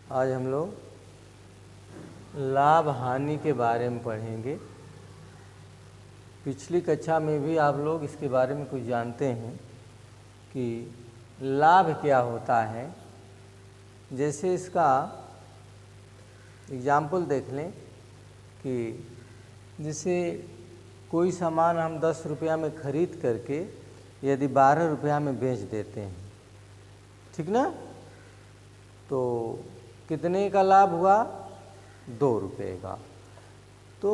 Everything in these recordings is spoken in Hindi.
आज हम लोग लाभ हानि के बारे में पढ़ेंगे। पिछली कक्षा में भी आप लोग इसके बारे में कुछ जानते हैं कि लाभ क्या होता है। जैसे इसका एग्जाम्पल देख लें कि जैसे कोई सामान हम 10 रुपया में ख़रीद करके यदि 12 रुपया में बेच देते हैं, ठीक ना, तो कितने का लाभ हुआ? 2 रुपये का। तो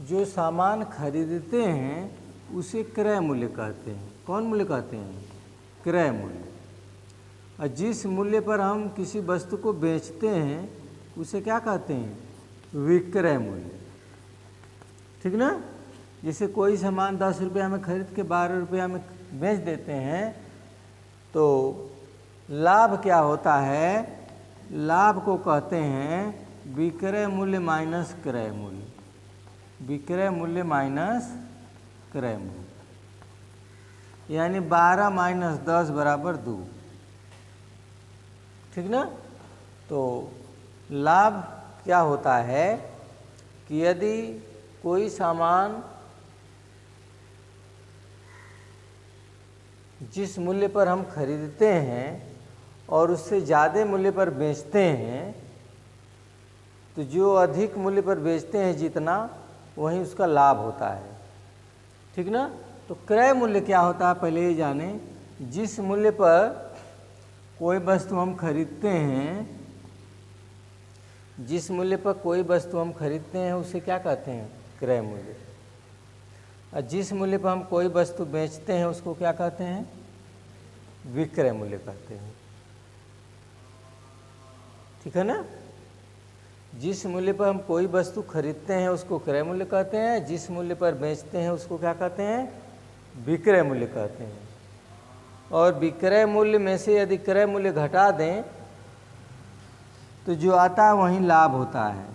जो सामान खरीदते हैं उसे क्रय मूल्य कहते हैं। कौन मूल्य कहते हैं? क्रय मूल्य। और जिस मूल्य पर हम किसी वस्तु को बेचते हैं उसे क्या कहते हैं? विक्रय मूल्य, ठीक ना। जैसे कोई सामान 10 रुपया में खरीद के 12 रुपया में बेच देते हैं, तो लाभ क्या होता है? लाभ को कहते हैं विक्रय मूल्य माइनस क्रय मूल्य। विक्रय मूल्य माइनस क्रय मूल्य, यानी 12 माइनस 10 बराबर 2, ठीक ना। तो लाभ क्या होता है कि यदि कोई सामान जिस मूल्य पर हम खरीदते हैं और उससे ज़्यादा मूल्य पर बेचते हैं, तो जो अधिक मूल्य पर बेचते हैं जितना, वही उसका लाभ होता है, ठीक ना। तो क्रय मूल्य क्या होता है पहले ये जाने। जिस मूल्य पर कोई वस्तु हम खरीदते हैं, जिस मूल्य पर कोई वस्तु हम खरीदते हैं उसे क्या कहते हैं? क्रय मूल्य। और जिस मूल्य पर हम कोई वस्तु बेचते हैं उसको क्या कहते हैं? विक्रय मूल्य कहते हैं, ठीक है ना। जिस मूल्य पर हम कोई वस्तु खरीदते हैं उसको क्रय मूल्य कहते हैं, जिस मूल्य पर बेचते हैं उसको क्या कहते हैं? विक्रय मूल्य कहते हैं। और विक्रय मूल्य में से यदि क्रय मूल्य घटा दें तो जो आता है वही लाभ होता है।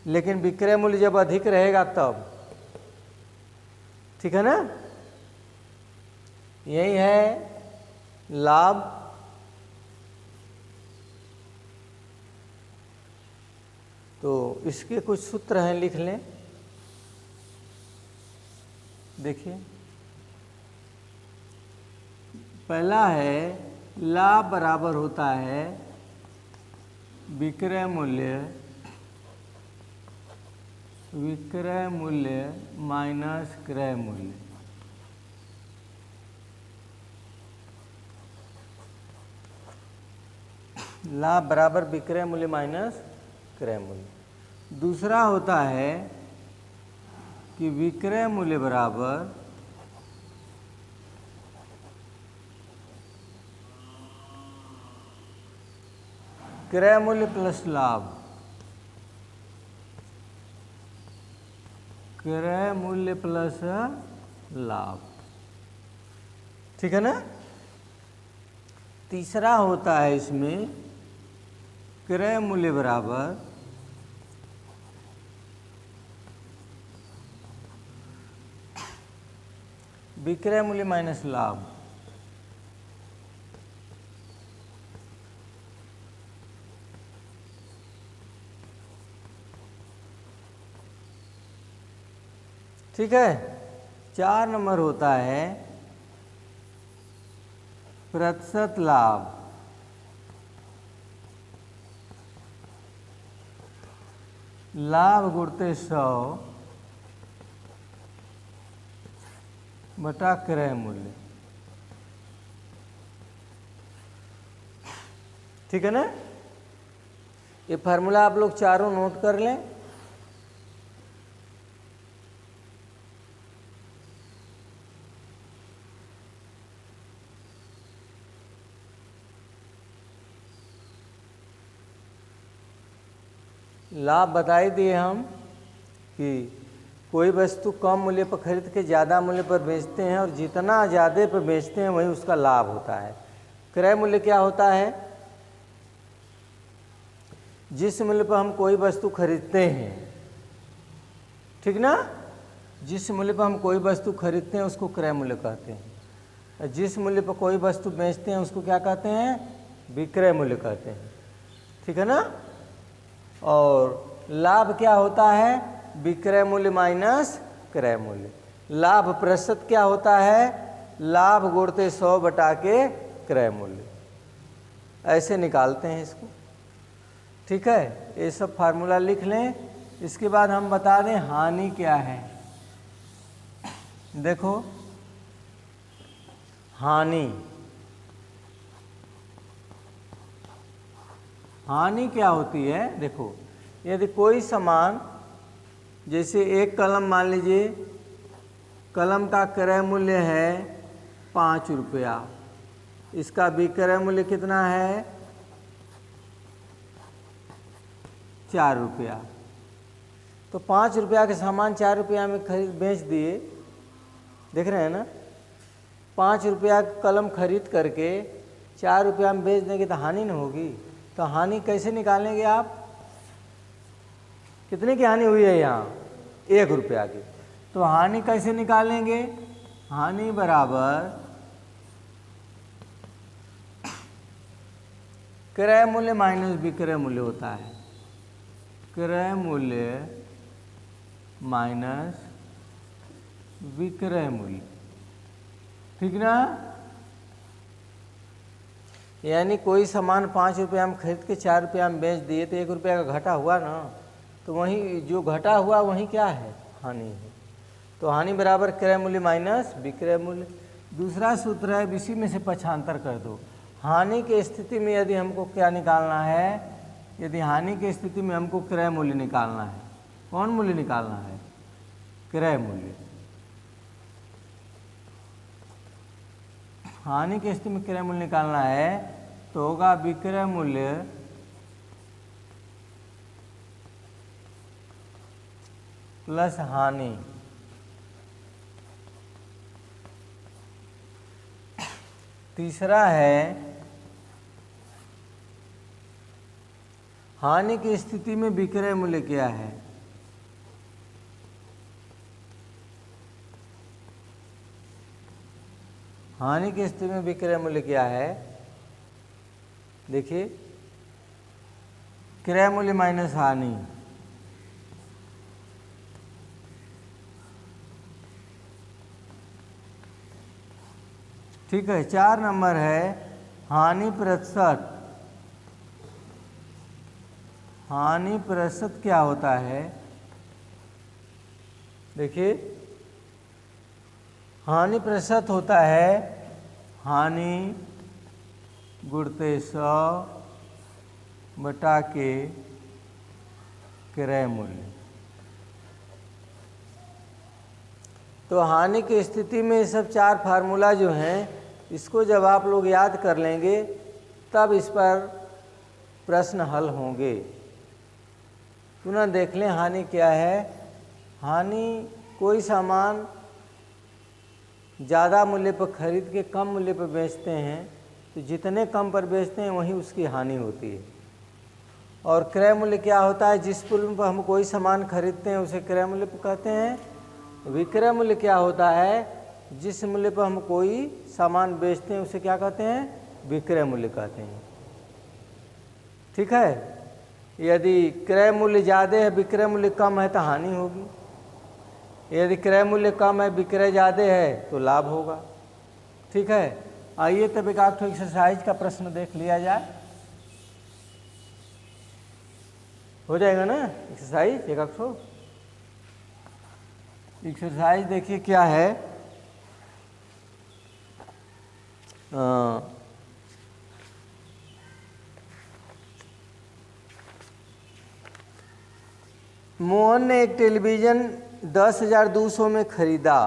लेकिन विक्रय मूल्य जब अधिक रहेगा तब, ठीक है ना। यही है लाभ। तो इसके कुछ सूत्र हैं, लिख लें। देखिए, पहला है लाभ बराबर होता है विक्रय मूल्य माइनस क्रय मूल्य। लाभ बराबर विक्रय मूल्य माइनस क्रय मूल्य। दूसरा होता है कि विक्रय मूल्य बराबर क्रय मूल्य प्लस लाभ। क्रय मूल्य प्लस लाभ, ठीक है ना। तीसरा होता है इसमें क्रय मूल्य बराबर विक्रय मूल्य माइनस लाभ। ठीक है। 4 नंबर होता है प्रतिशत लाभ। लाभ गुणते 100 बटा क्रय मूल्य, ठीक है ना। ये फार्मूला आप लोग चारों नोट कर लें। लाभ बता ही दिए हम कि कोई वस्तु कम मूल्य पर खरीद के ज़्यादा मूल्य पर बेचते हैं और जितना ज़्यादा पर बेचते हैं वही उसका लाभ होता है। क्रय मूल्य क्या होता है? जिस मूल्य पर हम कोई वस्तु खरीदते हैं, ठीक ना, जिस मूल्य पर हम कोई वस्तु खरीदते हैं उसको क्रय मूल्य कहते हैं। जिस मूल्य पर कोई वस्तु बेचते हैं उसको क्या कहते हैं? विक्रय मूल्य कहते हैं। ठीक है ना। और लाभ क्या होता है, विक्रय मूल्य माइनस क्रय मूल्य। लाभ प्रतिशत क्या होता है, लाभ गुणते 100 बटा के क्रय मूल्य। ऐसे निकालते हैं इसको, ठीक है। ये सब फार्मूला लिख लें। इसके बाद हम बता दें हानि क्या है। देखो हानि क्या होती है, देखो यदि कोई सामान, जैसे एक कलम मान लीजिए, कलम का क्रय मूल्य है 5 रुपया, इसका विक्रय मूल्य कितना है 4 रुपया। तो 5 रुपया के सामान 4 रुपया में खरीद बेच दिए, देख रहे हैं ना। 5 रुपया कलम खरीद करके 4 रुपया में बेच देंगे तो हानि न होगी। तो हानि कैसे निकालेंगे आप, कितने की हानि हुई है यहाँ 1 रुपया की। तो हानि कैसे निकालेंगे, हानि बराबर क्रय मूल्य माइनस विक्रय मूल्य होता है। क्रय मूल्य माइनस विक्रय मूल्य, ठीक ना। यानी कोई सामान 5 रुपया में खरीद के 4 रुपया में बेच दिए तो 1 रुपया का घाटा हुआ ना। तो वहीं जो घाटा हुआ वहीं क्या है, हानि है। तो हानि बराबर क्रय मूल्य माइनस विक्रय मूल्य। दूसरा सूत्र है, इसी में से पक्षांतर कर दो। हानि की स्थिति में यदि हमको क्या निकालना है, यदि हानि की स्थिति में हमको क्रय मूल्य निकालना है, कौन मूल्य निकालना है, क्रय मूल्य। हानि की स्थिति में क्रय मूल्य निकालना है तो होगा विक्रय मूल्य प्लस हानि। तीसरा है, हानि की स्थिति में विक्रय मूल्य क्या है, हानि की स्थिति में विक्रय मूल्य क्या है। देखिए क्रय मूल्य माइनस हानि, ठीक है। 4 नंबर है हानि प्रतिशत। हानि प्रतिशत क्या होता है, देखिए हानि प्रतिशत होता है हानि गुणते 100 बटा के क्रय मूल्य। तो हानि की स्थिति में ये सब 4 फार्मूला जो हैं, इसको जब आप लोग याद कर लेंगे तब इस पर प्रश्न हल होंगे। पुनः देख लें हानि क्या है। हानि कोई सामान ज़्यादा मूल्य पर खरीद के कम मूल्य पर बेचते हैं, तो जितने कम पर बेचते हैं वहीं उसकी हानि होती है। और क्रय मूल्य क्या होता है, जिस मूल्य पर हम कोई सामान खरीदते हैं उसे क्रय मूल्य पर कहते हैं। विक्रय मूल्य क्या होता है, जिस मूल्य पर हम कोई सामान बेचते हैं उसे क्या कहते हैं, विक्रय मूल्य कहते हैं, ठीक है। यदि क्रय मूल्य ज़्यादा है विक्रय मूल्य कम है तो हानि होगी, यदि क्रय मूल्य कम है विक्रय ज़्यादा है तो लाभ होगा, ठीक है। आइए तब एक आध एक्सरसाइज का प्रश्न देख लिया जाए, हो जाएगा ना एक्सरसाइज। एक आध एक्सरसाइज देखिए क्या है। मोहन ने एक टेलीविज़न 10,200 में खरीदा।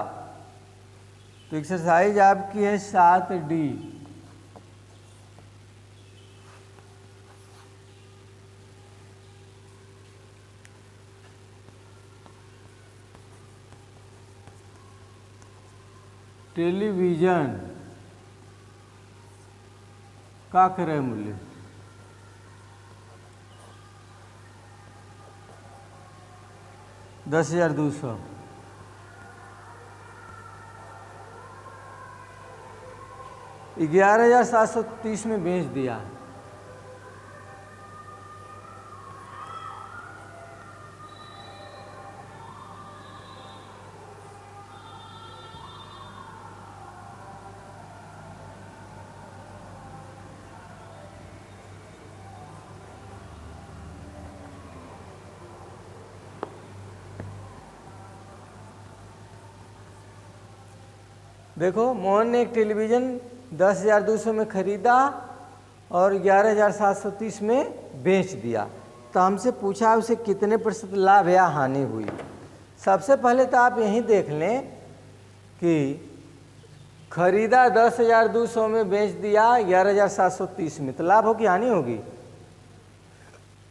तो एक्सरसाइज आपकी है 7D। टेलीविज़न का क्रय मूल्य 10,200। $11,730 में बेच दिया। देखो मोहन ने एक टेलीविज़न 10,200 में खरीदा और 11,730 में बेच दिया। तो हमसे पूछा उसे कितने % लाभ या हानि हुई। सबसे पहले तो आप यहीं देख लें कि खरीदा 10,200 में, बेच दिया 11,730 में, तो लाभ हो कि हानि होगी?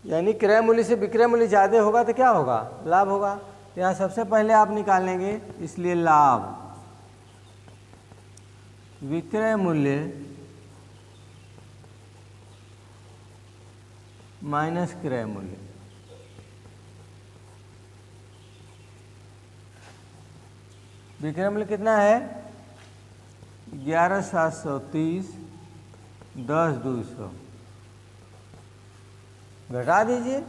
यानी क्रय मूल्य से विक्रय मूल्य ज़्यादा होगा तो क्या होगा? लाभ होगा। तो यहाँ सबसे पहले आप निकालेंगे, इसलिए लाभ विक्रय मूल्य माइनस क्रय मूल्य। विक्रय मूल्य कितना है? 11,730 10,200 घटा दीजिए।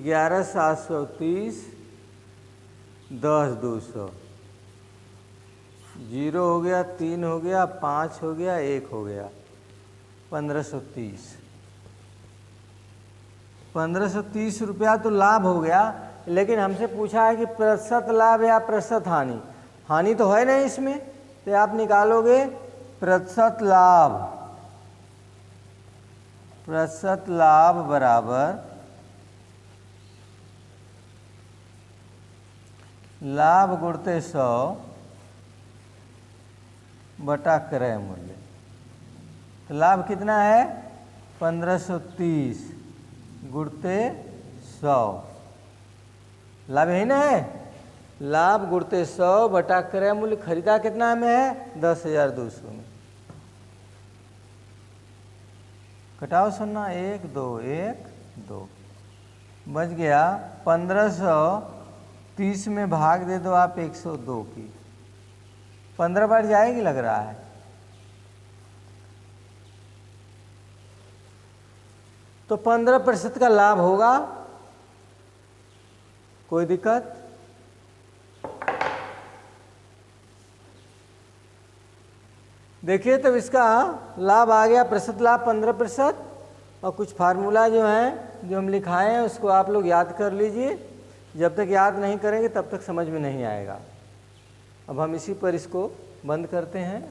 11,730 10,200 0 हो गया, 3 हो गया, 5 हो गया, 1 हो गया, 1530। 1530 रुपया तो लाभ हो गया, लेकिन हमसे पूछा है कि प्रतिशत लाभ या प्रतिशत हानि। हानि तो है नहीं इसमें, तो आप निकालोगे प्रतिशत लाभ। प्रतिशत लाभ बराबर लाभ गुणते 100 बटा क्रय मूल्य। तो लाभ कितना है? 1530 गुणते 100। लाभ यही ना है? लाभ गुणते 100 बटा क्रय मूल्य। खरीदा कितना में है? 10,200 में। घटाओ सुनना, 1 2 1 2 बच गया। 1530 में भाग दे दो आप 102 की। 15 बार जाएगी लग रहा है। तो 15% का लाभ होगा। कोई दिक्कत? देखिए तब इसका लाभ आ गया, प्रतिशत लाभ 15%। और कुछ फार्मूला जो हैं जो हम लिखाए हैं उसको आप लोग याद कर लीजिए। जब तक याद नहीं करेंगे तब तक समझ में नहीं आएगा। अब हम इसी पर इसको बंद करते हैं।